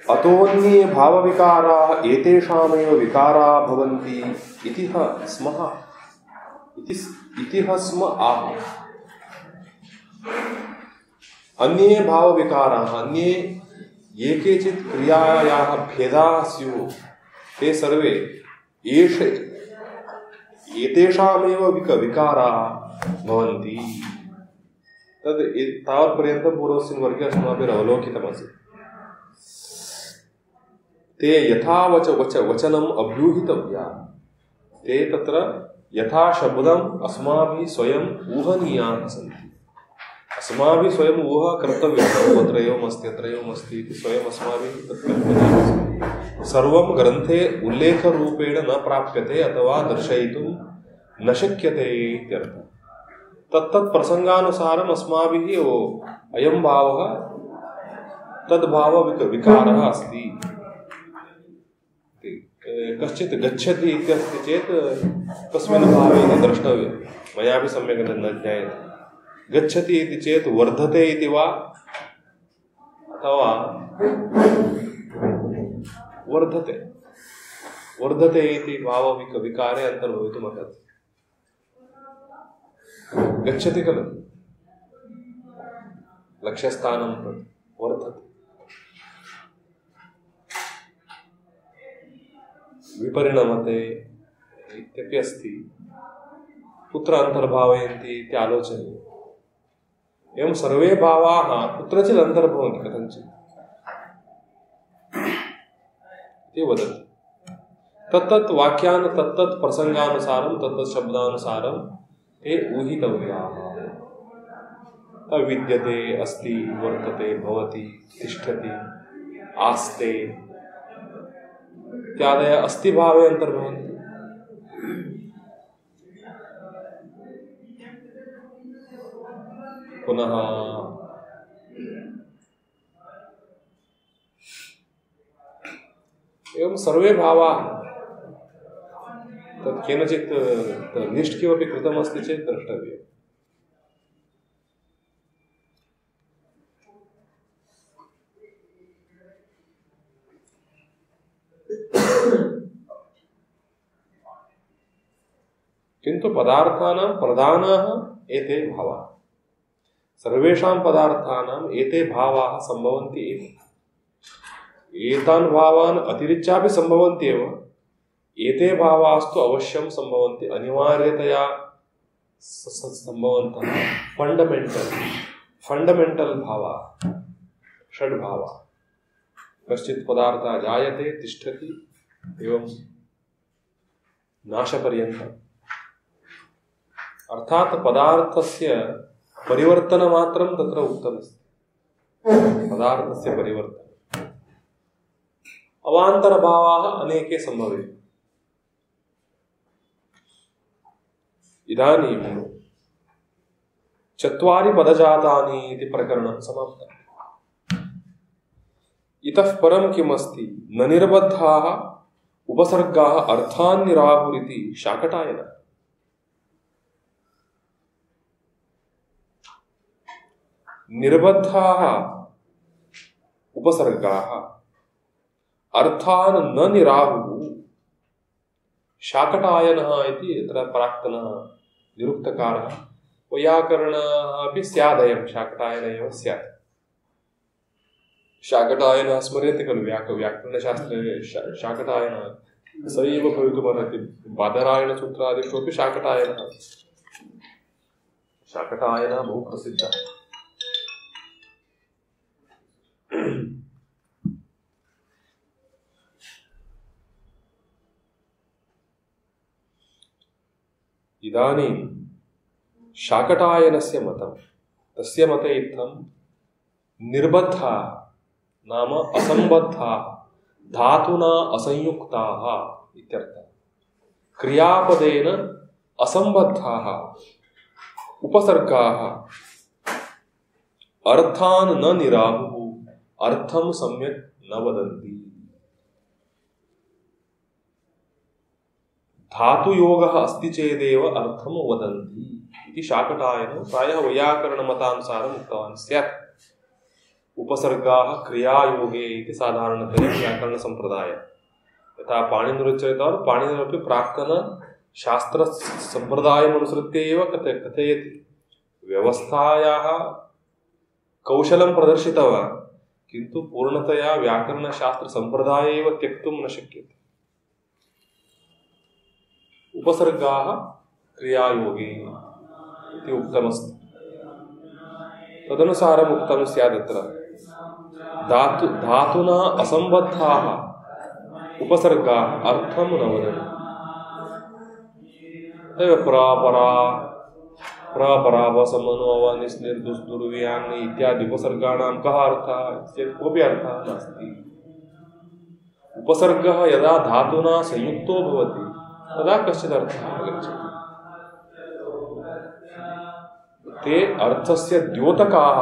अतोऽन्ये भावविकाराः एतेषामेव विकाराः भवन्ति इति स्मः इति स्म आह। अन्ये भावविकाराः, अन्ये ये केचित् क्रियायाः भेदाः स्युः ते सर्वे एतेषामेव विकाराः भवन्ति। तद् तावत्पर्यन्तं पूर्वस्मिन् वर्गे अस्माभिः अवलोकितमासीत्। ते यथा वचनम् अभ्यूहितव्या, ते तत्र यथा शब्दम् अस्माभिः स्वयम् ऊहनीयाः सन्ति। अस्माभिः स्वयम् ऊहा कर्तव्यः, अत्र एवमस्ति अत्र एवमस्ति इति स्वयम् अस्माभिः तत् कर्तव्यम्। सर्वं ग्रन्थे उल्लेखरूपेण न प्राप्यते अथवा दर्शयितुं न शक्यते इत्यर्थः। तत्तत् प्रसंगानुसारम् अस्माभिः अयं भावः तद्भावविकारः अस्ति। कश्चित् गच्छति इत्यस्ति चेत् कस्मिन् भावे इति द्रष्टव्यं। मयापि सम्यक् न ज्ञायते। गच्छति इति चेत् वर्धते इति वा अथवा वर्धते इति भावविकारे अन्तर्भवितुमर्हति। गच्छति खलु लक्ष्यस्थानं प्रति, वर्धते। विपरिणमते इत्यपि अस्ति। कुत्र अन्तर्भावयन्ति इति आलोचनीयम्। एवं सर्वे भावाः कुत्रचित् अन्तर्भवन्ति कथञ्चित् इति वदति। तत्तत् वाक्यान् तत्तत् प्रसंगानुसारं तत्तत् शब्दानुसारं ते ऊहितव्याः। विद्यते, अस्ति, वर्तते, भवति, तिष्ठति, आस्ते इत्यादयः अस्ति भावे अन्तर्भवन्ति। पुनः एवं सर्वे भावाः तत् केनचित् लिस्ट् किमपि कृतमस्ति चेत् द्रष्टव्यम्। किन्तु पदार्थानां प्रधानाः एते भावाः। सर्वेषां पदार्थानाम् एते भावाः सम्भवन्ति एव। एतान् भावान् अतिरिच्यापि सम्भवन्ति एव। एते भावास्तु अवश्यं सम्भवन्ति, अनिवार्यतया सम्भवन्तः फण्डमेण्टल् भावाः, षड्भावाः। कश्चित् पदार्थः जायते, तिष्ठति, एवं नाशपर्यन्तम्। अर्थात् पदार्थस्य परिवर्तनमात्रं तत्र उक्तमस्ति। पदार्थस्य परिवर्तनम्। अवान्तरभावाः अनेके सम्भवेयुः। इदानीं चत्वारि पदजातानि इति प्रकरणं समाप्तम्। इतः परं किमस्ति? न निर्बद्धाः उपसर्गाः अर्थान् निराहुरिति शाकटायनः। निर्बद्धाः उपसर्गाः अर्थान् न निराहुः शाकटायनः इति यत्र प्राक्तनः निरुक्तकारः। वैयाकरणः अपि स्यादयं शाकटायन एव स्यात्। शाकटायनः स्मर्यते खलु व्याकरणशास्त्रे शाकटायनः स एव भवितुमर्हति। बादरायणसूत्रादिषु अपि शाकटायनः। शाकटायनः बहु प्रसिद्धः। इदानीं शाकटायनस्य मतं, तस्य मते इत्थं निर्बद्धाः नाम असम्बद्धाः धातुना असंयुक्ताः इत्यर्थः। क्रियापदेन असम्बद्धाः उपसर्गाः अर्थान् न निराहुः, अर्थं सम्यक् न वदन्ति। धातुयोगः अस्ति चेदेव अर्थं वदन्ति इति शाकटायनः प्रायः वैयाकरणमतानुसारम् उक्तवान् स्यात्। उपसर्गाः क्रियायोगे इति साधारणतया व्याकरणसम्प्रदायः। यथा पाणिनिरुच्यते पाणिनिरपि प्राक्तनशास्त्रसम्प्रदायमनुसृत्य एव कथयति। व्यवस्थायाः कौशलं प्रदर्शितवान्, किन्तु पूर्णतया व्याकरणशास्त्रसम्प्रदाये एव त्यक्तुं न शक्यते। उपसर्गाः क्रियायोगे इति उक्तमस्ति। तदनुसारम् उक्तं स्यादत्र धातुना असम्बद्धाः उपसर्गाः अर्थं न वदन्ति। प्रपरावसमनोऽवनिस्निर्दुष्दुर्व्याङ् इत्यादि उपसर्गाणां कः अर्थः चेत् कोऽपि अर्थः नास्ति। उपसर्गः यदा धातुना संयुक्तो भवति तदा कश्चित् अर्थः आगच्छति। ते अर्थस्य द्योतकाः।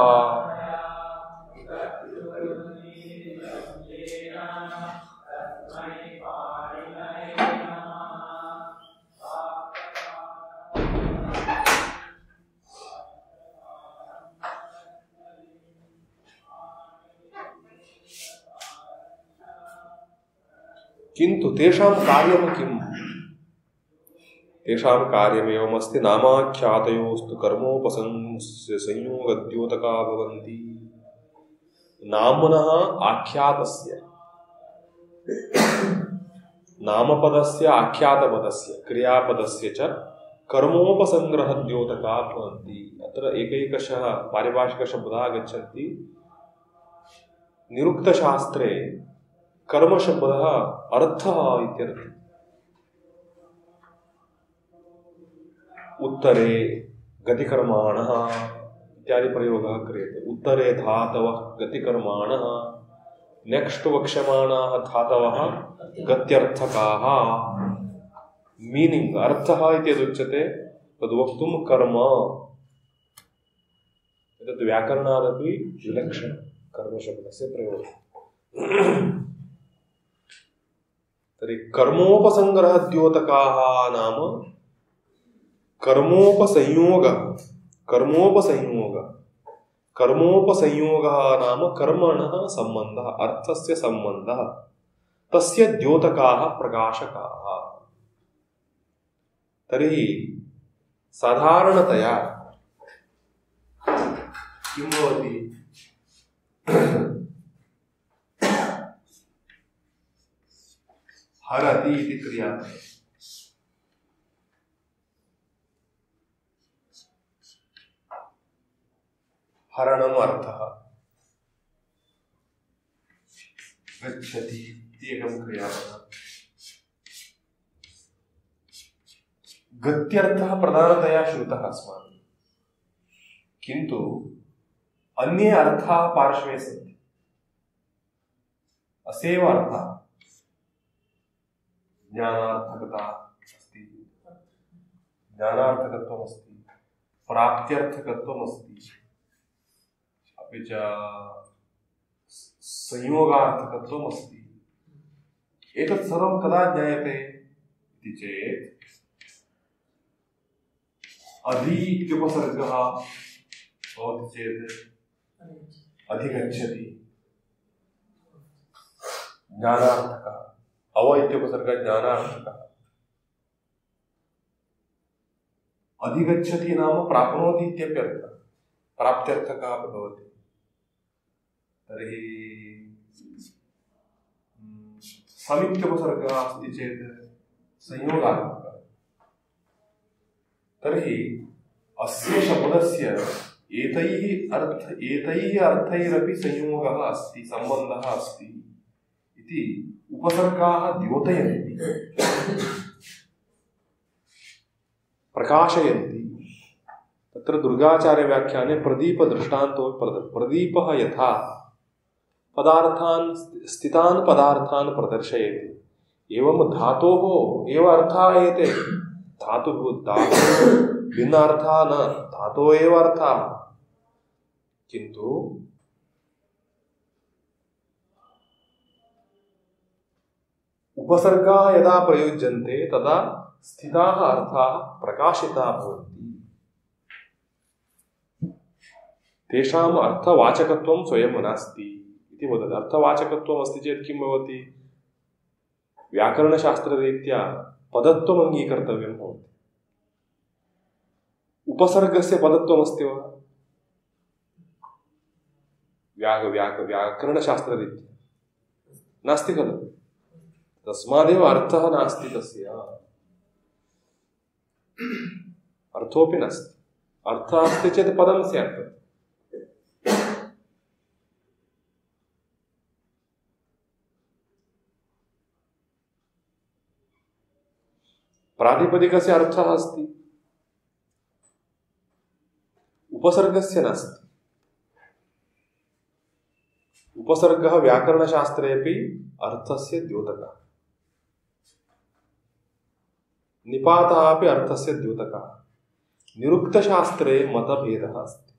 किन्तु तेषां कार्यं किम्? तेषां कार्यमेवमस्ति। नामाख्यातयोस्तु कर्मोपसंस्य संयोगद्योतका भवन्ति। नाम्नः आख्यातस्य, नामपदस्य आख्यातपदस्य क्रियापदस्य च कर्मोपसंग्रहद्योतका भवन्ति। अत्र एकैकशः पारिभाषिकशब्दाः आगच्छन्ति। निरुक्तशास्त्रे कर्मशब्दः अर्थः इत्यर्थः। उत्तरे गतिकर्माणः इत्यादि प्रयोगः क्रियते। उत्तरे धातवः गतिकर्माणः, नेक्स्ट् वक्ष्यमाणाः धातवः गत्यर्थकाः। मीनिङ्ग् अर्थः इति यदुच्यते तद्वक्तुं कर्म। एतत् व्याकरणादपि विलक्षणं कर्मशब्दस्य प्रयोगः। तर्हि कर्मोपसंग्रहद्योतकाः नाम कर्मोपसंयोगः नाम कर्मणः सम्बन्धः, अर्थस्य सम्बन्धः, तस्य द्योतकाः प्रकाशकाः। तर्हि साधारणतया किं भवति? हरति इति क्रिया, हरणम् अर्थः। गच्छति इति एकं क्रियापदम्। गत्यर्थः प्रधानतया श्रुतः अस्माभिः, किन्तु अन्ये अर्थाः पार्श्वे सन्ति। असेव अर्थः ज्ञानार्थकता अस्ति, ज्ञानार्थकत्वमस्ति, प्राप्त्यर्थकत्वमस्ति, अपि च संयोगार्थकत्वमस्ति। एतत् सर्वं कदा ज्ञायते इति चेत् अधि इत्युपसर्गः भवति चेत् अधिगच्छति ज्ञानार्थकः, अव इत्युपसर्गः ज्ञानार्थकः। अधिगच्छति नाम प्राप्नोति इत्यप्यर्थः, प्राप्त्यर्थकः अपि भवति। तर्हि समित्युपसर्गः अस्ति चेत् संयोगार्थकः। तर्हि अस्य शब्दस्य एतैः अर्थैरपि संयोगः अस्ति, सम्बन्धः अस्ति इति उपसर्गाः द्योतयन्ति, प्रकाशयन्ति। तत्र दुर्गाचार्यव्याख्याने प्रदीपदृष्टान्तो प्रदीपः यथा पदार्थान् स्थितान् पदार्थान् प्रदर्शयति, एवं धातोः एव अर्थाः एते। धातुः भिन्नार्थाः न, धातोः एव अर्थाः। किन्तु उपसर्गाः यदा प्रयुज्यन्ते तदा स्थिताः अर्थाः प्रकाशिताः भवन्ति। तेषाम् अर्थवाचकत्वं स्वयं नास्ति इति वदति। अर्थवाचकत्वम् अस्ति चेत् किं भवति? व्याकरणशास्त्ररीत्या पदत्वम् अङ्गीकर्तव्यं भवति। उपसर्गस्य पदत्वमस्ति वा? व्याकरणशास्त्ररीत्या नास्ति खलु। तस्मादेव अर्थः नास्ति तस्य, अर्थोऽपि नास्ति। अर्थः अस्ति चेत् पदं स्यात्। प्रातिपदिकस्य अर्थः अस्ति, उपसर्गस्य नास्ति। उपसर्गः व्याकरणशास्त्रेऽपि अर्थस्य द्योतकः, निपातः अपि अर्थस्य द्योतकः। निरुक्तशास्त्रे मतभेदः अस्ति।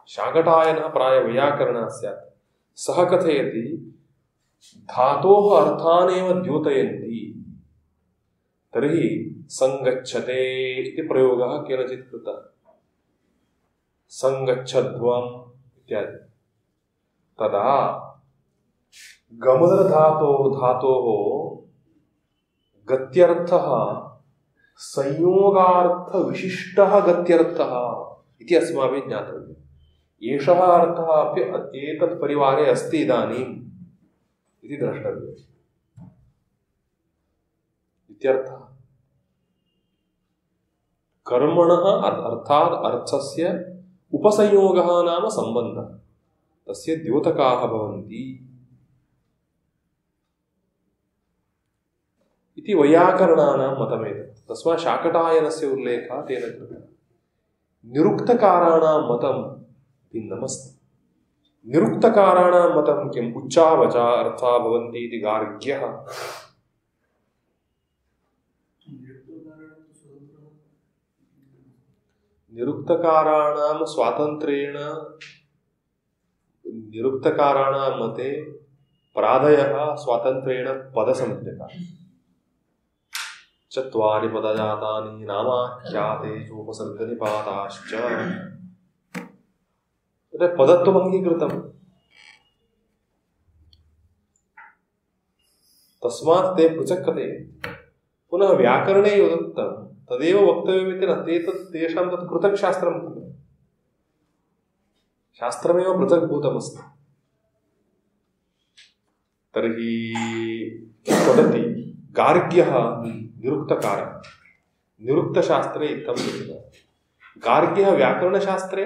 शाकटायनः प्राय वैयाकरणः स्यात्। सः कथयति धातोः अर्थानेव द्योतयन्ति, तर्हि संगच्छते इति प्रयोगः केनचित् कृतः, संगच्छध्वम् इत्यादि। तदा गमनधातोः गत्यर्थः संयोगार्थविशिष्टः गत्यर्थः इति अस्माभिः ज्ञातव्यम्। एषः अर्थः अपि एतत् परिवारे अस्ति इदानीम् इति द्रष्टव्यम् इत्यर्थः। कर्मणः अर्थात् अर्थस्य उपसंयोगः नाम सम्बन्धः, तस्य द्योतकाः भवन्ति इति वैयाकरणानां मतमेतत्। तस्मात् शाकटायनस्य उल्लेखः तेन कृतः। निरुक्तकाराणां मतं भिन्नमस्ति। निरुक्तकाराणां मतं किम्? उच्चावचा अर्थाः भवन्ति इति गार्ग्यः। निरुक्तकाराणां स्वातन्त्र्येण, निरुक्तकाराणां मते प्रादयः स्वातन्त्र्येण पदसंज्ञकाः। चत्वारि पदजातानि नामाख्यातेषूपसर्गनिपाताश्च। पदत्वम् अङ्गीकृतम्। तस्मात् ते पृथक् कथयन्ति। पुनः व्याकरणे यदुक्तं तदेव वक्तव्यमिति न। तेषां तत् पृथक् शास्त्रं खलु। शास्त्रमेव पृथग्भूतमस्ति। तर्हि वदति गार्ग्यः निरुक्तकारः। निरुक्तशास्त्रे इत्थं लिखितं। गार्ग्यः व्याकरणशास्त्रे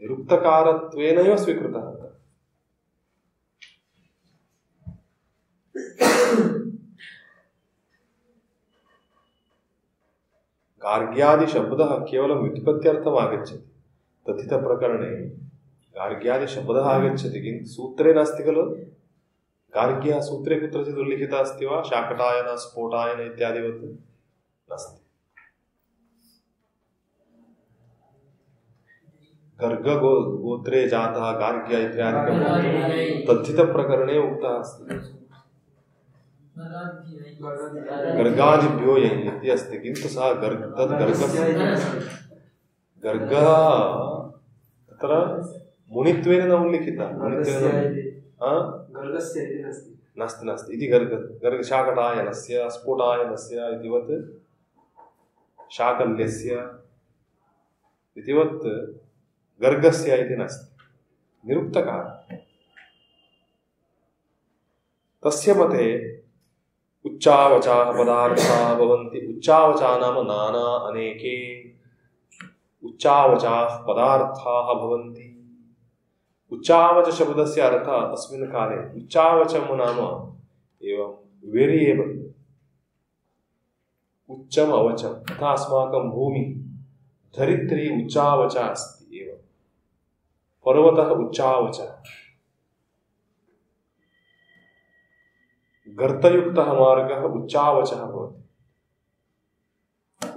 निरुक्तकारत्वेनैव स्वीकृतः। गार्ग्यादिशब्दः केवलं व्युत्पत्त्यर्थम् आगच्छति। तथितप्रकरणे गार्ग्यादिशब्दः आगच्छति, किन्तु सूत्रे नास्ति खलु। गार्ग्यः सूत्रे कुत्रचित् उल्लिखितः अस्ति वा? शाकटायन, स्फोटायन इत्यादिवत् नास्ति। गर्गगोत्रे जातः गार्ग्य इत्यादिकं तद्धितप्रकरणे उक्तः अस्ति। गर्गादिभ्यो इति अस्ति, किन्तु सः गर्गः तत्र मुनित्वेन न उल्लिखितः। नास्ति इति गर्ग शाकटायनस्य स्फोटायनस्य इतिवत् शाकल्यस्य इतिवत् गर्गस्य इति नास्ति। निरुक्तकारः। तस्य मते उच्चावचाः पदार्थाः भवन्ति। उच्चावचा नाम नाना अनेके उच्चावचाः पदार्थाः भवन्ति। उच्चावच शब्दस्य अर्थः अस्मिन् काले उच्चावचम् नाम एवं वेरियेबल्। उच्चम् अवचम्। तथा अस्माकं भूमि धरित्री उच्चावचा अस्ति एवं। पर्वतः उच्चावचः। गर्तयुक्तः मार्गः उच्चावचः भवति।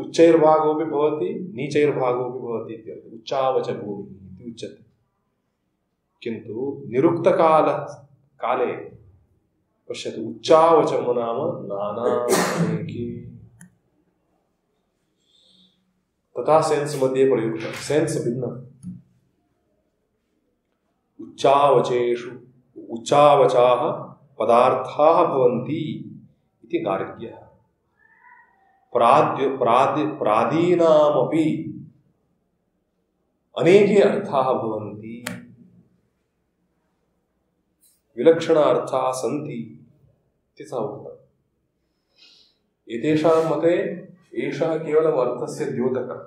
उच्चैर्भागोऽपि भवति, नीचैर्भागोऽपि भवति इत्यर्थः। उच्चावच भूमिः इति उच्यते। किन्तु निरुक्तकाले पश्यतु, उच्चावचम् नाम नाना अनेके। तथा सेन्स् मध्ये प्रयुक्तम्। सेन्स् भिन्नम्। उच्चावचाः पदार्थाः भवन्ति इति गार्ग्यः। प्रादीनामपि अनेके अर्थाः भवन्ति, विलक्षण अर्थाः सन्ति इति सः उक्तम्। एतेषां मते एषः केवलम् अर्थस्य द्योतकः।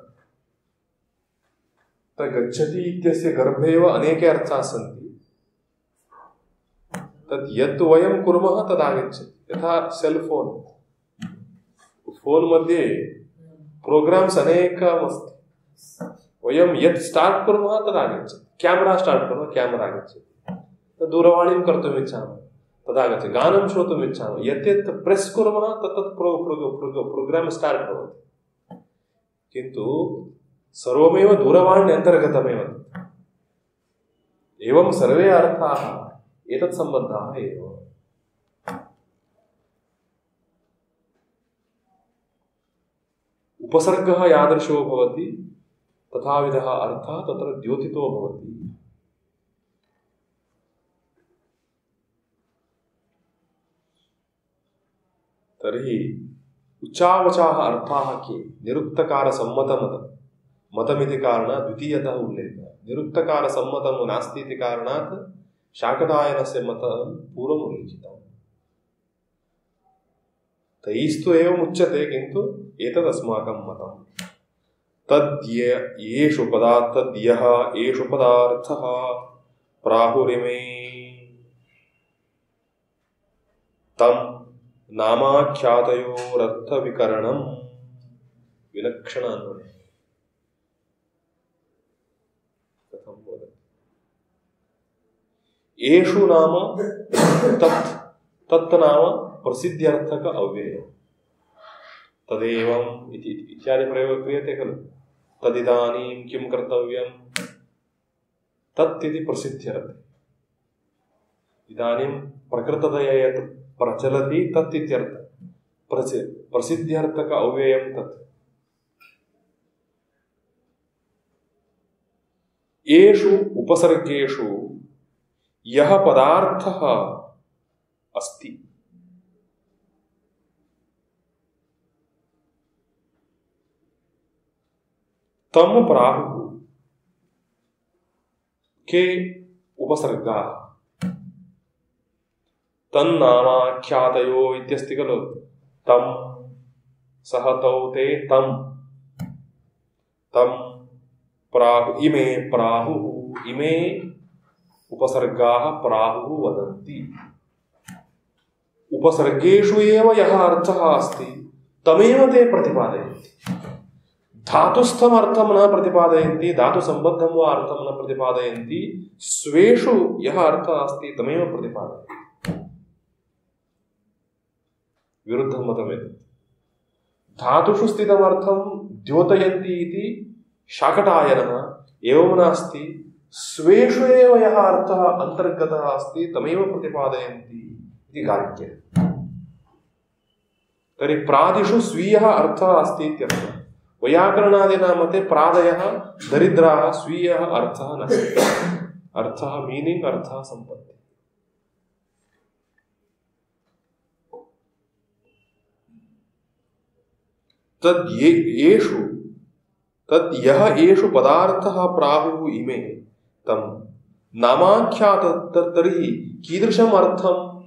गच्छति इत्यस्य गर्भे एव अनेके अर्थाः सन्ति। तत् यत् वयं कुर्मः तदागच्छति। यथा सेल् फोन्, फोन् मध्ये प्रोग्राम्स् अनेकमस्ति। वयं यत् स्टार्ट् कुर्मः तदागच्छति। क्यामरा स्टार्ट् कुर्मः, क्यामरा आगच्छति। दूरवाणीं कर्तुम् इच्छामः तदागच्छति। गानं श्रोतुम् इच्छामः, यत् प्रेस् कुर्मः तत् प्रोग्राम् स्टार्ट् भवति। किन्तु सर्वमेव दूरवाण्यन्तर्गतमेव। एवं सर्वे अर्थाः एतत् सम्बद्धाः एव। उपसर्गः यादृशो भवति तथाविधः अर्थः तत्र द्योतितो भवति। तर्हि उच्चावचाः अर्थाः के? निरुक्तकारसम्मतमतमिति कारणात् द्वितीयतः उल्लेखः। निरुक्तकारसम्मतं नास्ति इति कारणात् शाकटायनस्य मतं पूर्वम् उल्लिखितम्। तैस्तु एवम् उच्यते, किन्तु एतद् अस्माकं मतम्। तद्यः एषु पदार्थः प्राहुरिमे तं नामाख्यातयोरर्थविकरणं विलक्षणान्वये। कथं वदति? एषु नाम तत् नाम प्रसिद्ध्यर्थक अव्ययम्। तदेवम् इत्यादि प्रयोगः क्रियते खलु। तदिदानीं किं कर्तव्यं? तत् इति प्रसिद्ध्यर्थः। इदानीं प्रकृततया यत् प्रचलति तत् इत्यर्थः। प्रसिद्ध्यर्थक अव्ययं तत्। येषु उपसर्गेषु यः पदार्थः अस्ति तं प्राहुः। के उपसर्गाः? तन्नामाख्यातयो इत्यस्ति खलु। तं सह तौ ते तं प्राहुः। इमे प्राहुः। इमे उपसर्गाः प्राहुः वदन्ति। उपसर्गेषु एव यः अर्थः अस्ति तमेव ते प्रतिपादयन्ति। धातुस्थम् अर्थं न प्रतिपादयन्ति, धातुसम्बद्धं वा अर्थं न प्रतिपादयन्ति। स्वेषु यः अर्थः अस्ति तमेव प्रतिपादयन्ति। विरुद्धं मतमेतत्। धातुषु स्थितमर्थं द्योतयन्ति इति शाकटायनः। एवं नास्ति, स्वेषु एव यः अर्थः अन्तर्गतः अस्ति तमेव प्रतिपादयन्ति इति गार्ग्यः। तर्हि प्रादिषु स्वीयः अर्थः अस्ति इत्यर्थः। वैयाकरणादीनां मते प्रादयः दरिद्राः स्वीयः अर्थः नास्ति। अर्थः मीनिङ्ग्, अर्थः सम्पत्ति। तद्यः एषु पदार्थः प्राहुः इमे तं नामाख्यात। तर्हि कीदृशम् अर्थम्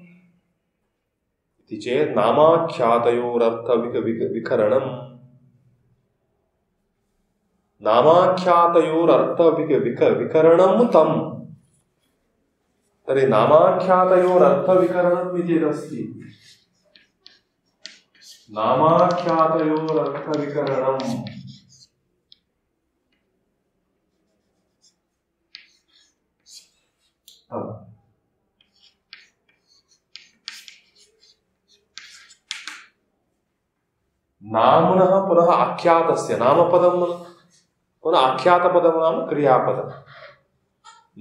इति चेत् नामाख्यातयोरर्थविकरणम्। नामाख्यातयोरर्थविकरणं तं। तर्हि नामाख्यातयोरर्थविकरणम् इति अस्ति। नामाख्यातयोरर्थविकरणम् नाम्नः पुनः आख्यातस्य। नामपदं पुनः आख्यातपदं नाम क्रियापदम्।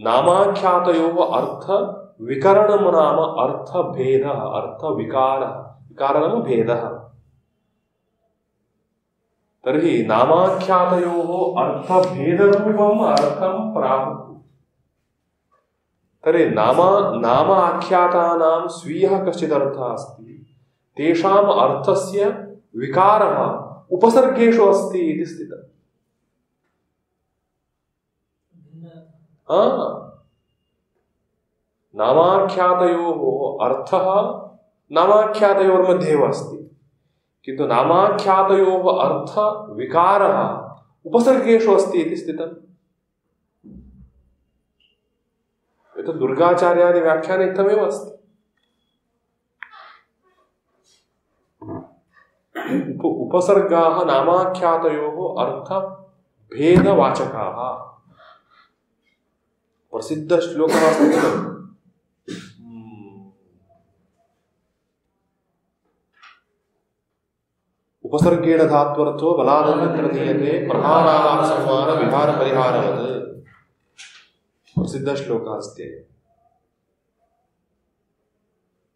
नामाख्यातयोः अर्थविकरणं नाम अर्थभेदः, अर्थविकारः। विकारः नाम भेदः। तर्हि नामाख्यातयोः अर्थभेदरूपम् अर्थं प्राहुः। तर्हि नाम आख्यातानां स्वीयः कश्चिदर्थः अस्ति, तेषाम् अर्थस्य विकारः उपसर्गेषु अस्ति इति स्थितम्। नामाख्यातयोः अर्थः नामाख्यातयोर्मध्ये एव अस्ति, किन्तु नामाख्यातयोः अर्थ विकारः उपसर्गेषु अस्ति इति स्थितम्। एतत् दुर्गाचार्यादि व्याख्याने इत्थमेव अस्ति। उपसर्गाः नामाख्यातयोः अर्थ भेदवाचकाः। प्रसिद्धश्लोकः अस्ति खलु, उपसर्गेण धात्वर्थो बलादन्यत्र नीयते प्रहाराः संहार विहार परिहारवत्। प्रसिद्धश्लोकः अस्ति।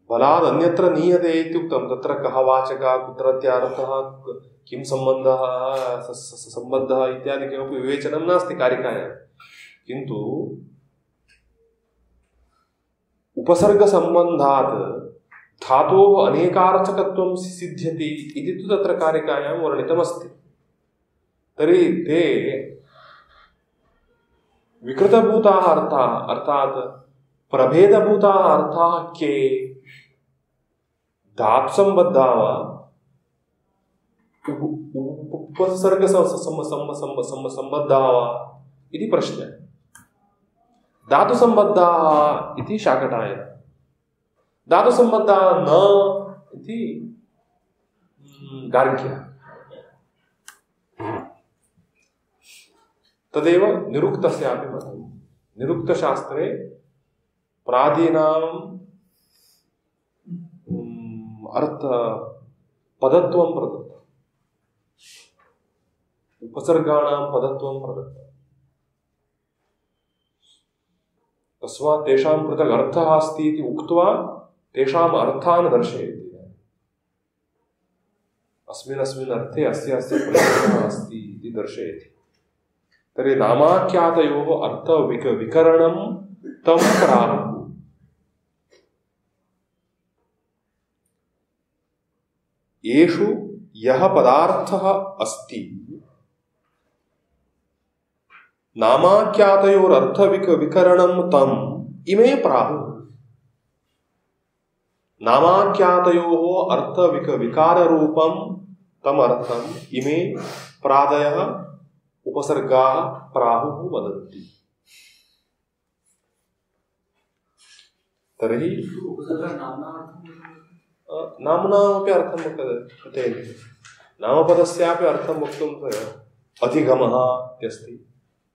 बलाद् अन्यत्र नीयते इत्युक्तं, तत्र कः वाचकः, कुत्रत्यर्थः, किं सम्बन्धः, सम्बद्धः इत्यादि किमपि विवेचनं नास्ति कारिकायां। किन्तु उपसर्गसम्बन्धात् धातोः अनेकार्थकत्वं सिद्ध्यति इति तु तत्र कारिकायां वर्णितमस्ति। तर्हि ते विकृतभूताः अर्थाः अर्थात् प्रभेदभूताः अर्थाः के? धातुसम्बद्धाः वा उपसर्गसम्बद्धाः वा इति प्रश्नः। धातुसम्बद्धाः इति शाकटायनः, धातुसम्बद्धाः न इति गार्ग्यः। तदेव निरुक्तस्यापि मतम्। निरुक्तशास्त्रे प्रादीनाम् अर्थ पदत्वं प्रदत्तम्, उपसर्गाणां पदत्वं प्रदत्तम्। तस्मात् तेषां पृथक् अर्थः अस्ति इति उक्त्वा तेषाम् अर्थान् दर्शयति। अस्मिन् अर्थे अस्य प्रयोजनः अस्ति इति दर्शयति। तर्हि नामाख्यातयोः अर्थ विकरणं तं प्राहुः। येषु यः पदार्थः अस्ति नामाख्यातयोरर्थ विकरणं तम् इमे प्राहुः। नामाख्यातयोः अर्थ विकाररूपं तम् अर्थम् इमे प्रादयः उपसर्गाः प्राहुः वदन्ति। तर्हि नाम्नामपि अर्थं कथयन्ति। नामपदस्यापि अर्थं वक्तुं अधिगमः इत्यस्ति,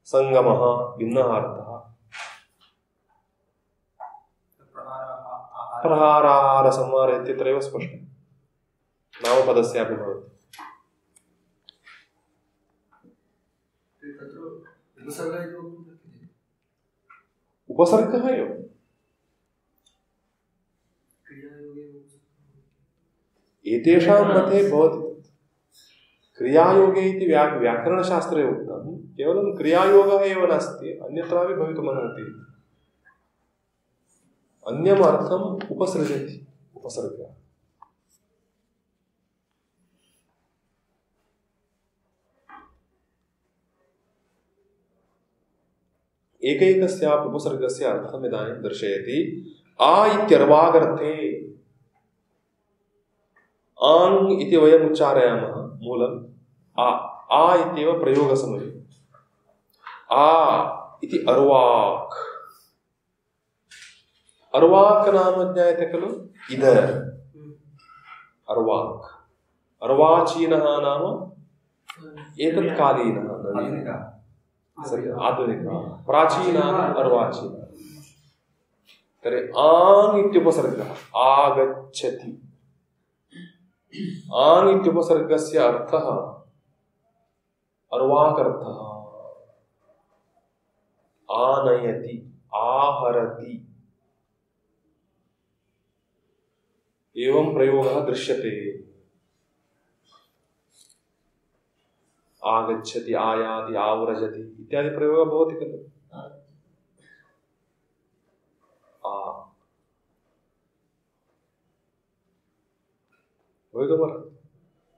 संगमः भिन्नः अर्थः, प्रहाराहार संहार इत्यत्रैव स्पष्टं नामपदस्यापि भवति। उपसर्गः एव एतेषां मते भवति। क्रियायोगे इति व्याकरणशास्त्रे उक्तं, केवलं क्रियायोगः एव नास्ति, अन्यत्रापि भवितुमर्हति। अन्यम् अर्थम् उपसृजति उपसर्गः। एकैकस्यापि उपसर्गस्य अर्थम् इदानीं दर्शयति। आ इत्यर्वागर्थे आङ् इति वयम् उच्चारयामः मूलम् आ इत्येव प्रयोगसमये। आ इति अर्वाक्। अर्वाक् नाम ज्ञायते खलु, इदर अर्वाक्। अर्वाचीनः नाम एतत्कालीनः, आधुनिकः, प्राचीनः अर्वाचीनः। तर्हि आङ् इत्युपसर्गः आगच्छति। आङ् इत्युपसर्गस्य अर्थः अर्वाकर्थः आनयति, आहरति। एवं प्रयोगः दृश्यते। आगच्छति, आयाति, आवरजति इत्यादि प्रयोगः भवति खलु।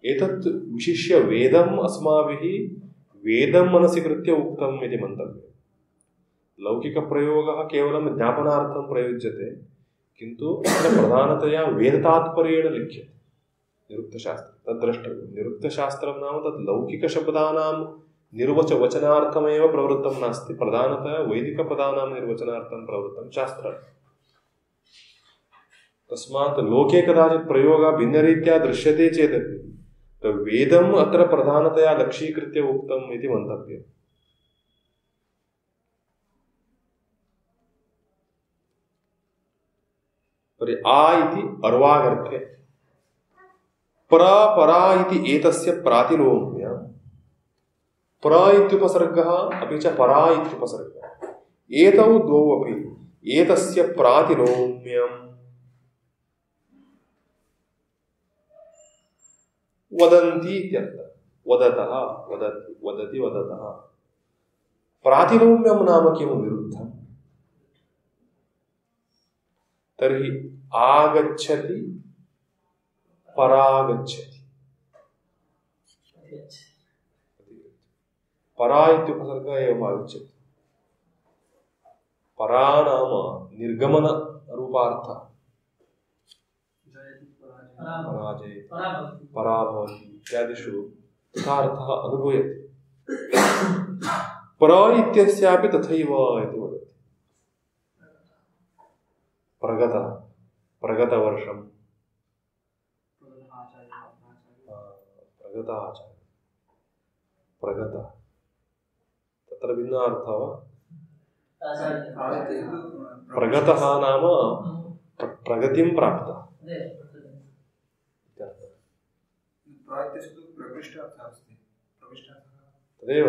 एतत् विशिष्य वेदम् अस्माभिः वेदं मनसि कृत्य उक्तम् इति मन्तव्यम्। लौकिकप्रयोगः केवलं ज्ञापनार्थं प्रयुज्यते, किन्तु अत्र प्रधानतया वेदतात्पर्येण लिख्यते निरुक्तशास्त्रे। तद् द्रष्टव्यं। निरुक्तशास्त्रं नाम तत् लौकिकशब्दानां निर्वचनार्थमेव प्रवृत्तं नास्ति, प्रधानतया वैदिकपदानां निर्वचनार्थं प्रवृत्तं शास्त्रम्। तस्मात् लोके कदाचित् प्रयोगः भिन्नरीत्या दृश्यते चेदपि वेदम् अत्र प्रधानतया लक्ष्यीकृत्य उक्तम् इति मन्तव्यम्। आ इति अर्वागर्थे परा इति एतस्य प्रातिलोम्य, प्र इत्युपसर्गः अपि च परा इत्युपसर्गः, एतौ द्वौ अपि एतस्य प्रातिलोम्यम् वदन्ति इत्यर्थः। वदतः, वदति, वदतः। प्रातिलोम्यं नाम किं? विरुद्धम्। तर्हि आगच्छति, परागच्छति। परा इत्युपसर्गः एवम् आगच्छति। परा नाम निर्गमन रूपार्थः। पराजयति, पराभवति इत्यादिषु तथार्थः अनुभूयते। पर इत्यस्यापि तथैव इति वदति। प्रगतः, प्रगतवर्षं, प्रगताचार्यः, प्रगतः, तत्र भिन्नः अर्थः वा? प्रगतः नाम प्रगतिं प्राप्तः। तदेव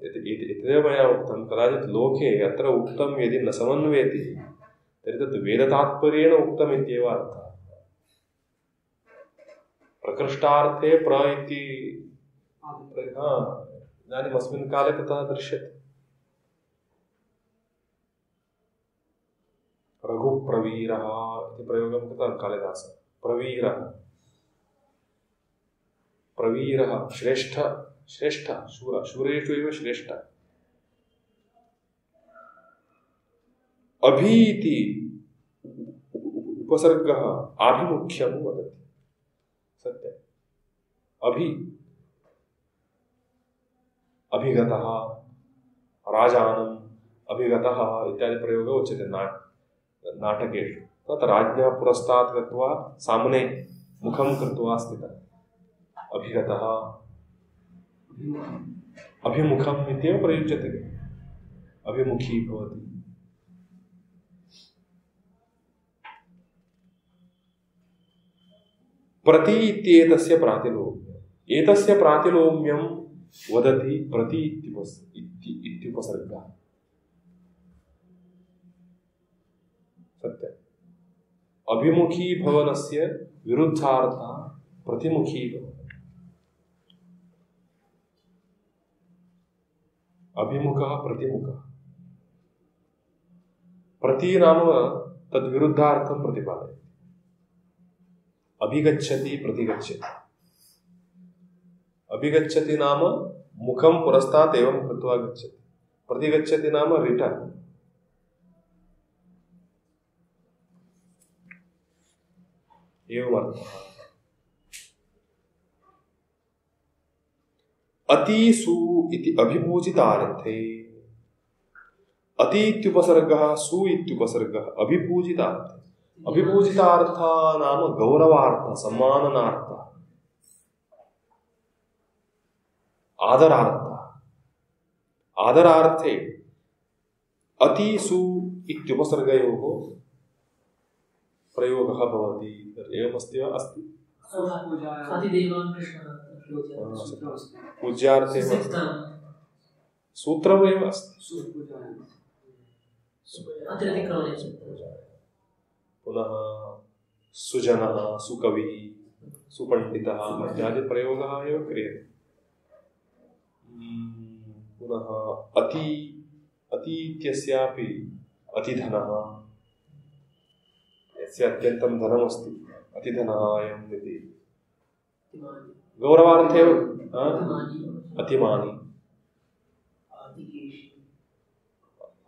एतदेव मया उक्तं। कदाचित् लोके अत्र उक्तं यदि न समन्वयति तर्हि तत् वेदतात्पर्येण उक्तम् इत्येव अर्थः। प्रकृष्टार्थे प्र इति इदानीम् अस्मिन् काले तथा दृश्यते। रघुप्रवीरः इति प्रयोगं कृतवान् कालिदासः। प्रवीरः, प्रवीरः श्रेष्ठ, श्रेष्ठ, शूर, शूरेषु एव श्रेष्ठ। अभि इति उपसर्गः आभिमुख्यं वदति। सत्यम्। अभि, अभिगतः, राजानम् अभिगतः इत्यादि प्रयोगः उच्यते नाटकेषु। तत् राज्ञः पुरस्तात् गत्वा साम्ने मुखं कृत्वा स्थितः। अभिगतः, अभिमुखम् इत्येव प्रयुज्यते। अभिमुखी भवति। प्रति इत्येतस्य प्रातिलोम्यम्। एतस्य प्रातिलोम्यं वदति प्रति इत्युपसर्गः। सत्यम्। अभिमुखी भवनस्य विरुद्धार्थः प्रतिमुखी भवति। अभिमुखः, प्रतिमुखः। प्रति नाम तद्विरुद्धार्थं प्रतिपादयति। अभिगच्छति, प्रतिगच्छति। अभिगच्छति नाम मुखं पुरस्तात् एवं कृत्वा गच्छति। प्रतिगच्छति नाम रिटर्न। एवमर्थः। अतिसु इति अभिपूजितार्थे, अति इत्युपसर्गः, सु इत्युपसर्गः अभिपूजितार्थे। अभिपूजितार्थः नाम गौरवार्थः, सम्माननार्थः, आदरार्थः। आदरार्थे अतिसु इत्युपसर्गयोः प्रयोगः भवति। एवमस्ति वा? अस्ति। पूज्यार्थे सूत्रमेव अस्ति। पुनः सुजनः, सुकविः, सुपण्डितः इत्यादि प्रयोगः एव क्रियते। पुनः अति इत्यस्यापि अतिधनः, यस्य अत्यन्तं धनमस्ति अतिधनायम् इति गौरवार्थे अतिमानी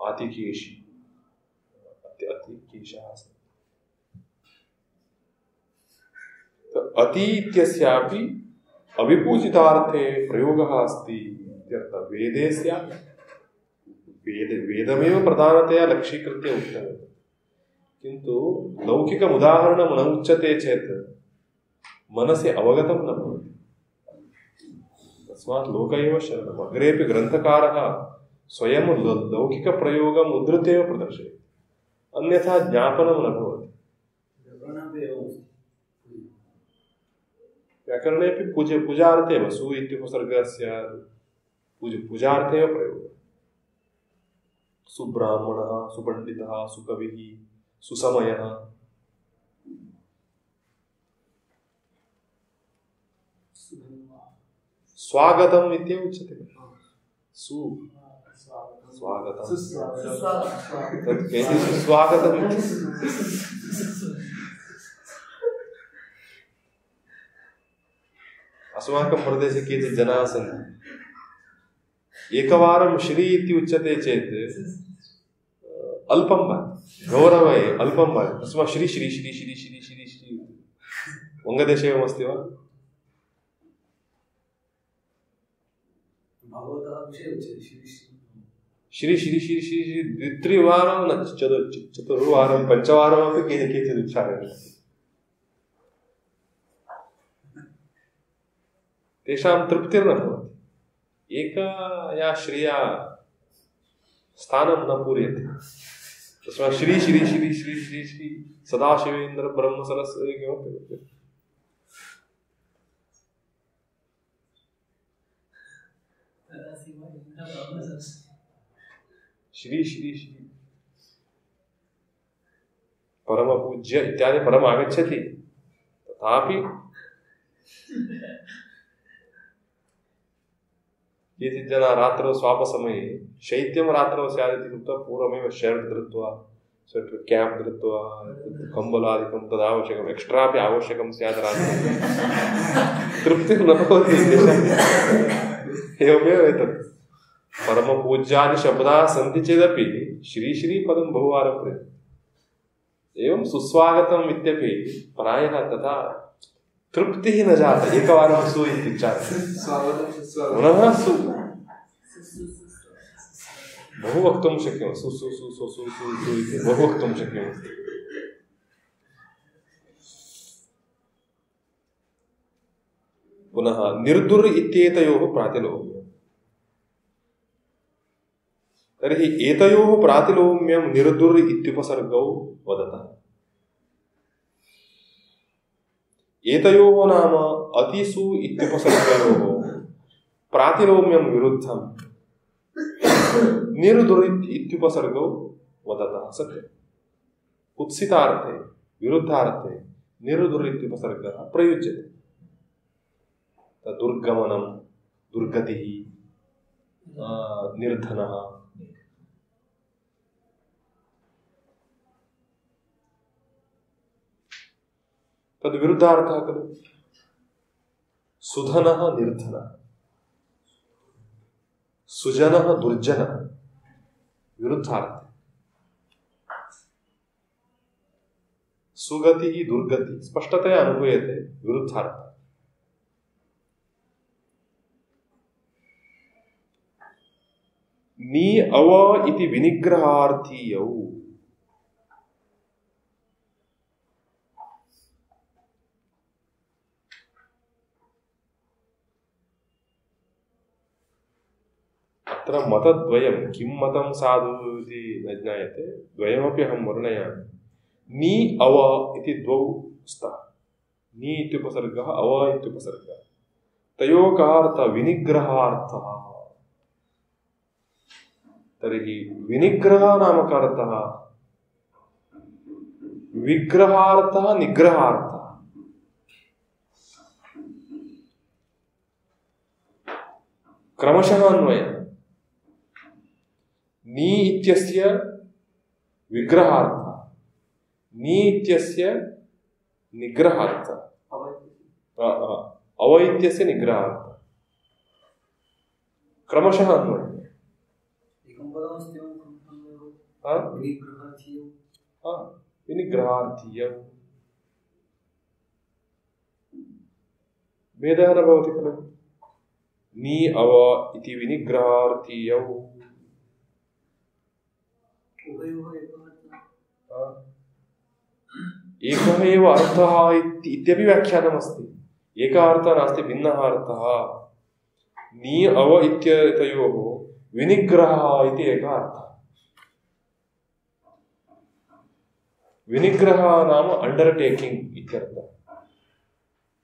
आतिकेशी अतिकेशः। अति इत्यस्यापि अविपूजितार्थे प्रयोगः अस्ति इत्यर्थः। वेदे स्यात्, वेदमेव प्रधानतया लक्ष्यीकृत्य उच्यते, किन्तु लौकिकमुदाहरणं न उच्यते चेत् मनसि अवगतं न भवति। तस्मात् लोक एव शरणम्। अग्रेपि ग्रन्थकारः स्वयं लौकिकप्रयोगम् उद्धृत्य एव प्रदर्शयति, अन्यथा ज्ञापनं न भवति। व्याकरणेपि पूजार्थे एव सु इत्युपसर्गस्य पूजार्थे एव प्रयोगः। सुब्राह्मणः, सुपण्डितः, सुकविः, सुसमयः। स्वागतम् इत्येव उच्यते। स्वागतम् तत् केचित् सुस्वागतम् इति। अस्माकं प्रदेशे केचित् जनाः सन्ति, एकवारं श्री इति उच्यते चेत् अल्पं वा गौरवे अल्पं वा तस्मात् श्री श्री श्री श्री श्री श्री श्री। वङ्गदेशे एवमस्ति वा? श्री श्री श्री श्री श्री द्वित्रिवारं न चतुर्वारं पञ्चवारमपि केचित् उच्चारयन्ति। तेषां तृप्तिर्न भवति, एकया श्रिया स्थानं न पूर्यते। तस्मात् श्री श्री श्री श्री श्री श्री सदाशिवेन्द्र ब्रह्म सरस्वती किमपि श्री श्री श्री परम पूज्य इत्यादि परम आगच्छति, तथापि केचित् जनाः रात्रौ स्वापसमये शैत्यं रात्रौ स्यादिति कृत्वा पूर्वमेव शर्ट् धृत्वा स्वेटर् क्याप् धृत्वा कम्बलादिकं तदावश्यकम् एक्स्ट्रापि आवश्यकं स्यात् रात्रौ। तृप्तिर्न भवति तेषाम्। एवमेव एतत् परमपूज्यादिशब्दाः सन्ति चेदपि श्री श्री पदं बहुवारं प्रयुज्यते। एवं सुस्वागतम् इत्यपि प्रायः तथा तृप्तिः न जाता। एकवारं सु इत्युच्चार्यते, पुनः सु बहु वक्तुं शक्यं। सु सु सु सु सु सु सु इति बहु वक्तुं शक्यमस्ति। पुनः निर्दुर् इत्येतयोः प्रातिलोम्यम्। तर्हि एतयोः प्रातिलोम्यं निर्दुर् इत्युपसर्गौ वदतः। एतयोः नाम अतिसु इत्युपसर्गयोः प्रातिलोम्यं विरुद्धं निर्दुर् इत्युपसर्गौ वदतः। सत्यं कुत्सितार्थे विरुद्धार्थे निर्दुर् इत्युपसर्गः प्रयुज्यते। दुर्गमनं, दुर्गतिः, निर्धनः। तद् विरुद्धार्थः खलु। सुधनः निर्धनः, सुजनः दुर्जनः, विरुद्धार्थः। सुगतिः दुर्गतिः स्पष्टतया अनुभूयते, विरुद्धार्थः। नी अव इति विनिग्रहार्थीयौ अत्र मतद्वयं किं मतं साधु इति न ज्ञायते। द्वयमपि अहं वर्णयामि। नी अव इति द्वौ स्तः। नी इत्युपसर्गः, अव इत्युपसर्गः। तयोः कः अर्थः? विनिग्रहार्थः। तर्हि विनिग्रह नाम कः अर्थः? विग्रहार्थः, निग्रहार्थः। क्रमशः अन्वयः नी इत्यस्य विग्रहार्थः नी इत्यस्य निग्रहार्थः अव इत्यस्य निग्रहार्थः क्रमशः अन्वयः विनिग्रहार्थीयं भेदः न भवति खलु नी अव इति विनिग्रहार्थीयौ एकः एव अर्थः इत्यपि व्याख्यानमस्ति एकः अर्थः नास्ति भिन्नः अर्थः नी अव इत्येतयोः विनिग्रहः इति एकः अर्थः विनिग्रह नाम अंडरटेकिंग इत्यर्थः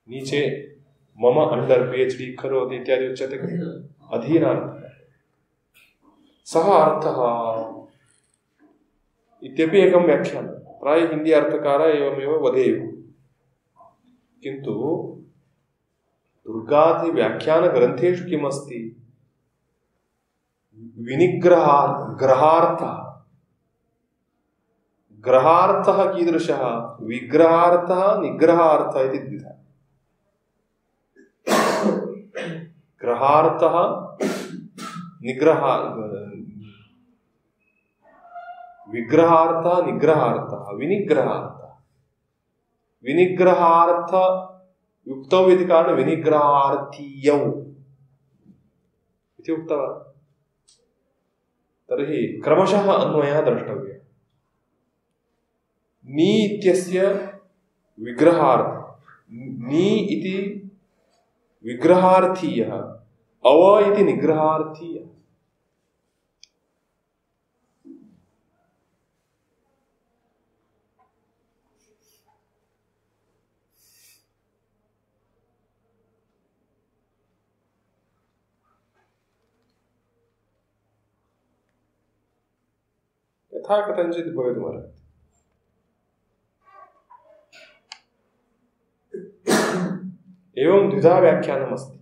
नीचे मम अंडर PhD करोति इत्यादि उच्यते खलु अधीनार्थः सः अर्थः इत्यपि एकं व्याख्यानं प्रायः हिंदी अर्थकारः एवमेव वदेयुः किन्तु दुर्गादि व्याख्यानग्रन्थेषु किमस्ति ग्रहार्थः ग्रहार्थः कीदृशः विग्रहार्थः निग्रहार्थः इति द्विधा ग्रहार्थः विग्रहार्थः निग्रहार्थः विनिग्रहार्थः विनिग्रहार्थ युक्तौ इति कारणेन विनिग्रहार्थीयौ इति उक्तवान् तर्हि क्रमशः अन्वयः द्रष्टव्यः नी इत्यस्य विग्रहार्थ नी इति विग्रहार्थीयः अव इति निग्रहार्थीयः यथा कथञ्चित् भवितुमर्हति एवं द्विधा व्याख्यानमस्ति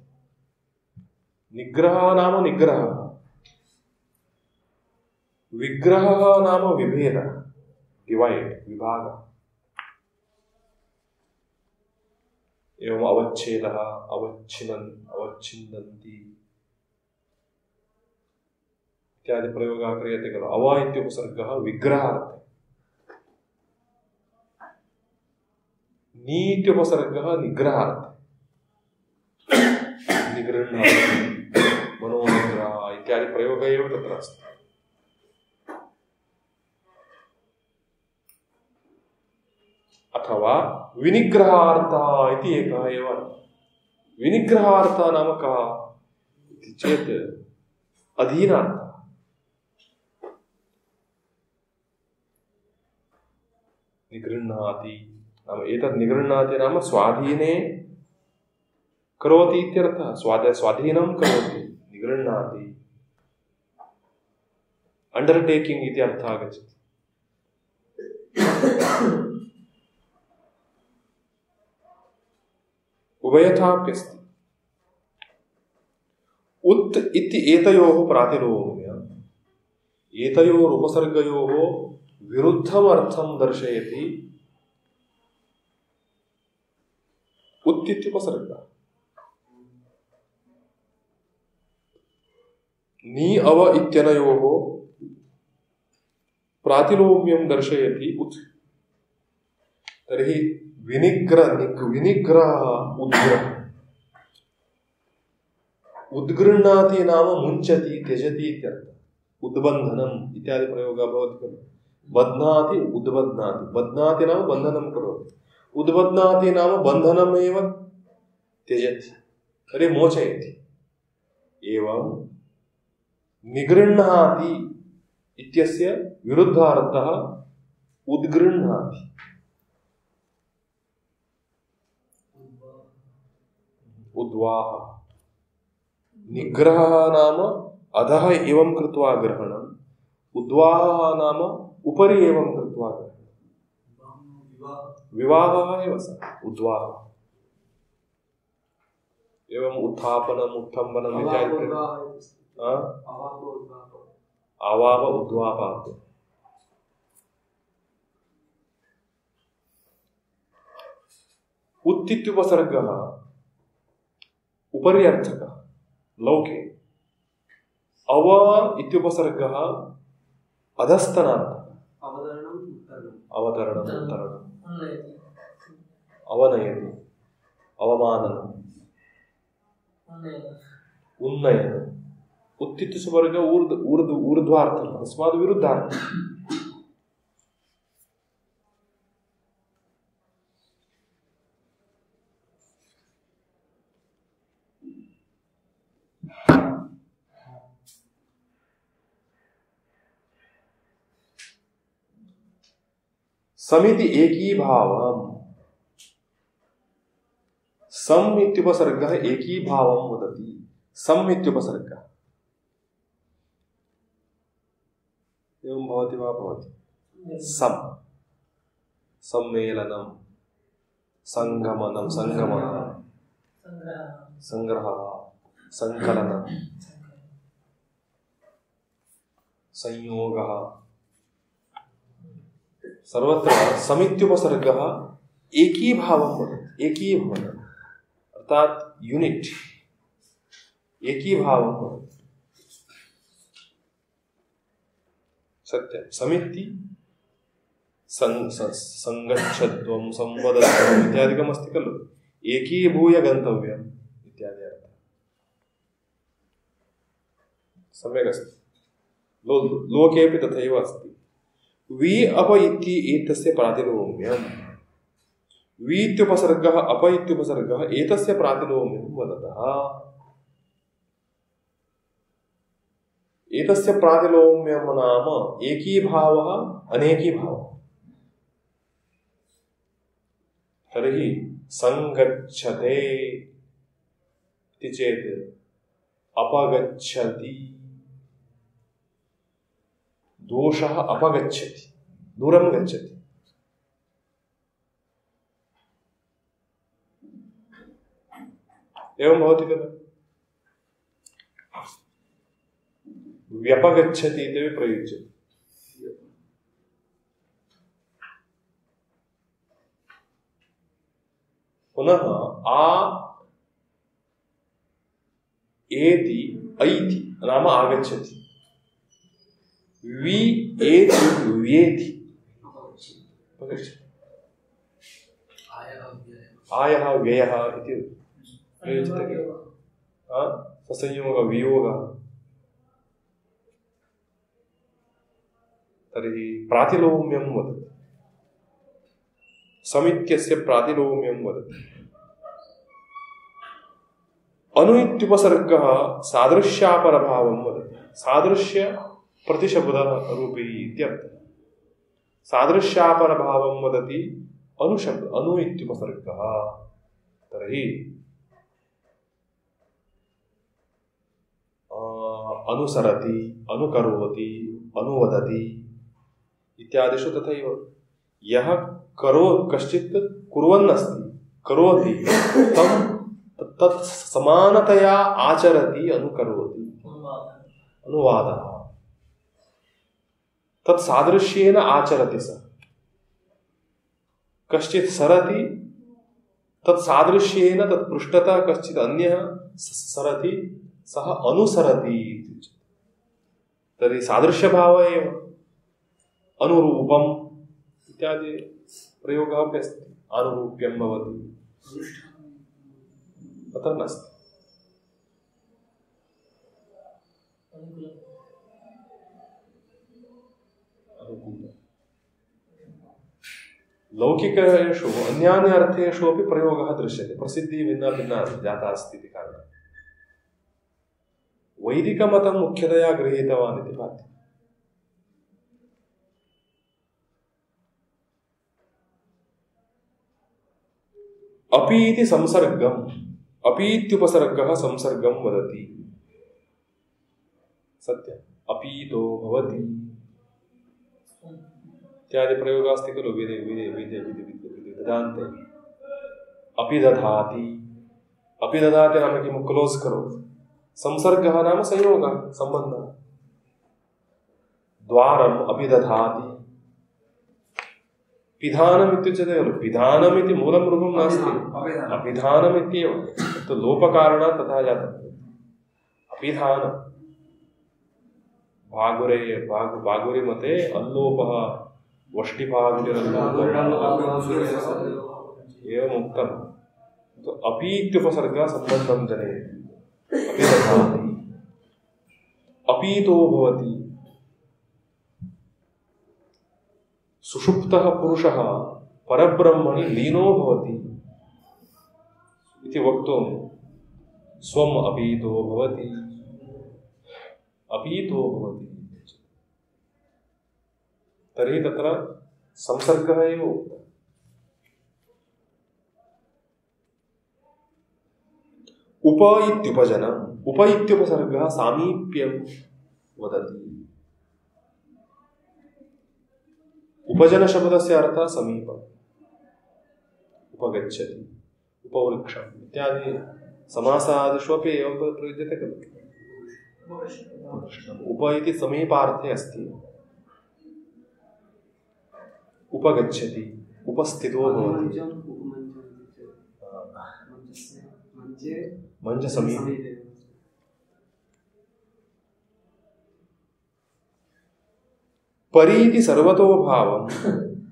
निग्रहः नाम निग्रहः विग्रहः नाम विभेदः डिवाइड विभागः एवं अवच्छेदः अवच्छिन्नन्ति इत्यादि प्रयोगः क्रियते खलु अव इत्युपसर्गः विग्रहार्थे नी इत्युपसर्गः निग्रहार्थे निगृह्णाति मनोनिग्रह इत्यादि प्रयोगः एव तत्र अस्ति अथवा विनिग्रहार्थः इति एकः एव विनिग्रहार्थः नाम कः इति चेत् अधीनार्थः निगृह्णाति नाम एतत् निगृह्णाति नाम स्वाधीने करोति इत्यर्थः स्वाधीनं करोति निगृह्णाति अंडरटेकिंग इति अर्थः आगच्छति उभयथाप्यस्ति उत् इति एतयोः प्रातिलोम्य एतयोः उपसर्गयोः विरुद्धम् अर्थं दर्शयति उत् इत्युपसर्गः नी अव इत्यनयोः प्रातिलोम्यं दर्शयति उत् तर्हि विनिग्रह उद्गृह्णाति नाम मुञ्चति त्यजति इत्यर्थः उद्बन्धनम् इत्यादि प्रयोगः भवति खलु बध्नाति उद्बध्नाति बध्नाति नाम बन्धनं करोति उद्बध्नाति नाम बन्धनमेव त्यजति तर्हि मोचयति एवं निगृह्णाति इत्यस्य विरुद्धार्थः उद्गृह्णाति उद्वाह निग्रहः नाम अधः एवं कृत्वा ग्रहणम् उद्वाहः नाम उपरि एवं कृत्वा ग्रहणम् विवाहः एव सः उद्वाहः एवं उत्थापनम उत्थम्बनम इत्यादि आवाप उद्वापात्। उत्तित्युपसर्गः उपरि अर्थकः लौके, अव इत्युपसर्गः अधस्तनार्थकः अवतरणम् उत्तरणम् अवनयति अवमाननम् उन्नयनम्। उत्तित्युपसर्ग ऊर्ध्वार्थः तस्मात् विरुद्धार्थः। समिति एकीभावम्। सम् इत्युपसर्गः एकीभावं वदति। सम् इत्युपसर्गः एवं भवति वा भवति। सम् सम्मेलनं संगमनं संगमनं संग्रहः संकलनं संयोगः। सर्वत्र समित्युपसर्गः एकीभावं वदति। एकीभवनं अर्थात यूनिट, एकीभावं वदति। सत्य समिति संगच्छध्वं संवदध्वम् इत्यादिकम् अस्ति खलु। एकीभूय गन्तव्यम् इत्यादि अर्थः। सम्यक् अस्ति। लोकेऽपि तथैव अस्ति। वि अप इति एतस्य प्रातिलोम्यम्। वि इत्युपसर्गः अप इत्युपसर्गः एतस्य प्रातिलोम्यं वदतः। एतस्य प्रातिलोम्यं नाम एकीभावः अनेकीभावः। तर्हि संगच्छते इति चेत् अपगच्छति, दोषः अपगच्छति, दूरं गच्छति। एवं भवति खलु। व्यपगच्छति इति प्रयुज्यते। पुनः आ एति ऐति नाम आगच्छति। वि एति व्येति आयः व्ययः इति प्रयुज्यते। ससंयोगः वियोगः। तर्हि प्रातिलोम्यं वदति। समित्यस्य प्रातिलोम्यं वदति। अनु इत्युपसर्गः सादृश्यापरभावं वदति। सादृश्य प्रतिशब्दरूपी इत्यर्थः। सादृश्यापरभावं वदति अनुशब्द अनु इत्युपसर्गः। तर्हि अनुसरति, अनुकरोति, अनुवदति इत्यादिषु तथैव। यः कश्चित् कुर्वन् अस्ति, करोति, तं तत् समानतया आचरति, अनुकरोति, अनुवादः। तत् सादृश्येन आचरति सः। कश्चित् सरति, तत् सादृश्येन तत् पृष्ठतः कश्चित् अन्यः सरति, सः अनुसरति। तर्हि सादृश्यभाव एव। अनुरूपम् इत्यादि प्रयोगः अपि अस्ति। अनुरूप्यं भवति तत्र नास्ति। लौकिकेषु अन्यानि अर्थेषु अपि प्रयोगः दृश्यते। प्रसिद्धिः भिन्ना भिन्ना जाता अस्ति इति कारणात् वैदिकमतं मुख्यतया गृहीतवान् इति भाति। अपि इति संसर्गम्, अपि इत्युपसर्गः संसर्गं वदति। सत्यम्। अपीतो भवति इत्यादि प्रयोगः अस्ति खलु वेदान्ते। अपि दधाति अपि ददाति नाम किं क्लोज करोति, संसर्गः नाम संयोगः सम्बन्धः। द्वारम् अपि दधाति, पिधानम् इत्युच्यते खलु, पिधानम् इति मूलं रूपं नास्ति, अपिधानम् इत्येव, तत् लोपकारणात् तथा जातम्। अपिधानम् भागुरे मते अल्लोपः एवम् उक्तम्। तो अपि इत्युपसर्गः सम्बन्धं जनयति। अपि दधाति, अपीतो भवति, सुषुप्तः पुरुषः परब्रह्मणि लीनो भवति इति वक्तुं स्वम् अपीतो भवति, अपीतो भवति। तर्हि तत्र संसर्गः एव उक्तः। उप इत्युपजनम्, उप इत्युपसर्गः सामीप्यं वदति। उपजन शब्दस्य अर्थः समीपम्, उपगच्छति, उपवृक्षम् इत्यादि समासादिषु अपि एवं प्रयुज्यते खलु। उप इति समीपार्थे अस्ति। उपगच्छति, उपस्थितो भवति, मञ्चसमीपे। परि इति सर्वतो भावम्,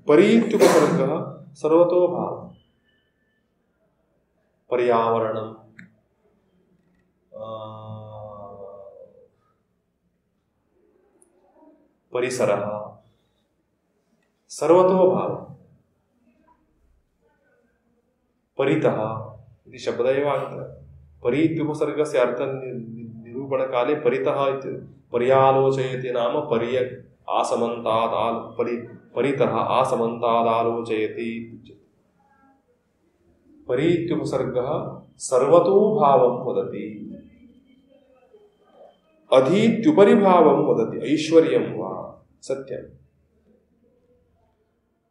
परि इत्युपसर्गः सर्वतो भावम्, पर्यावरणम्, परिसरः, सर्वतो भावम्। परितः इति शब्दः एव आगतः। परि इत्युपसर्गस्य अर्थनिरूपणकाले परितः इति पर्यालोचयति नाम परितः आसमन्तादालोचयति। परि इत्युपसर्गः सर्वतो भावं वदति। अधीत्युपरि भावं वदति, ऐश्वर्यं वा सत्यम्।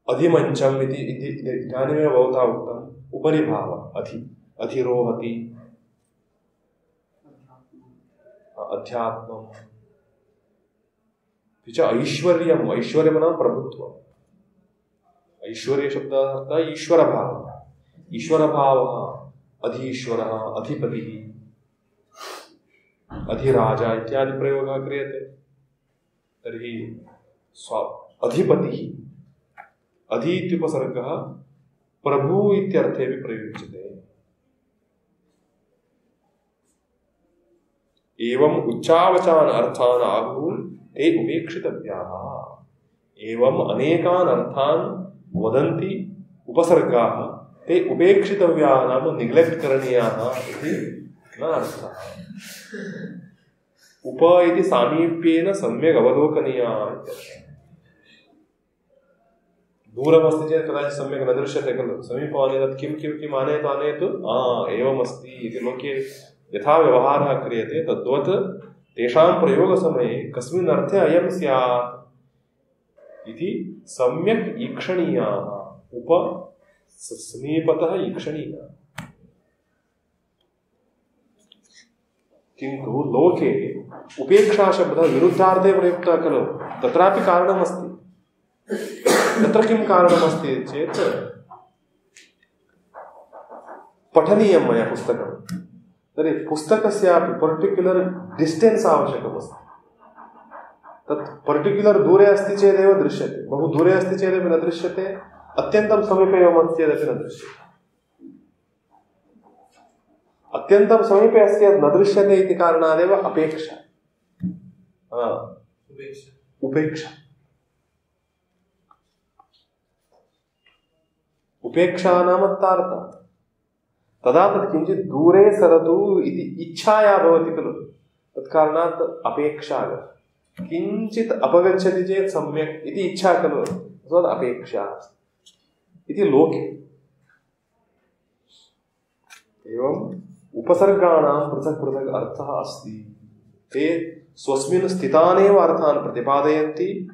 अधिमञ्चम् इति इदानीमेव भवता उक्तम्, उपरि भावः, अधिरोहति, अध्यात्मम्। ऐश्वर्यम्, ऐश्वर्यं नाम प्रभुत्वम्। ऐश्वर्य शब्दः ईश्वरभावः, ईश्वरभावः, अधीश्वरः, अधिपतिः, अधिराजा इत्यादि प्रयोगः क्रियते। तर्हि अधिपतिः, अधि इत्युपसर्गः प्रभु इत्यर्थेऽपि प्रयुज्यते। एवम् उच्चावचान अर्थान् आहुः ते उपेक्षितव्याः। एवम् अनेकान् अर्थान् वदन्ति उपसर्गाः, ते उपेक्षितव्याः नाम निग्लेक्ट् करणीयाः इति न अर्थः। उप इति सामीप्येन सम्यक् अवलोकनीयाः इत्यर्थः। दूरमस्ति चेत् कदाचित् सम्यक् न दृश्यते खलु, समीपमानेन किम् आनयतु एवमस्ति इति लोके यथा व्यवहारः क्रियते तद्वत् तेषां प्रयोगसमये कस्मिन् अर्थे अयं स्यात् इति सम्यक् ईक्षणीयाः, उप समीपतः ईक्षणीयाः। किन्तु लोके उपेक्षाशब्दः विरुद्धार्थे प्रयुक्तः खलु, तत्रापि कारणमस्ति। तत्र किं कारणमस्ति चेत् पठनीयं मया पुस्तकं, तर्हि पुस्तकस्यापि पर्टिक्युलर् डिस्टेन्स् आवश्यकमस्ति। तत् पर्टिक्युलर् दूरे अस्ति चेदेव दृश्यते, बहु दूरे अस्ति चेदपि न दृश्यते, अत्यन्तं समीपे एव अस्ति चेदपि न दृश्यते। अत्यन्तं समीपे अस्ति न दृश्यते इति कारणादेव अपेक्षा, उपेक्षा। उपेक्षा नाम तार्ता, तदा तत् किञ्चित् दूरे सरतु इति इच्छाया भवति खलु, तत्कारणात् अपेक्षा। किञ्चित् अपगच्छति चेत् सम्यक् इति इच्छा खलु, तद् अपेक्षा इति लोके। एवम् उपसर्गाणां पृथक् पृथक् अर्थः अस्ति। ते स्वस्मिन् स्थितानेव अर्थान् प्रतिपादयन्ति,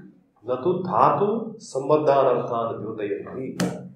न तु धातु सम्बद्धान् अर्थान् द्योतयन्ति।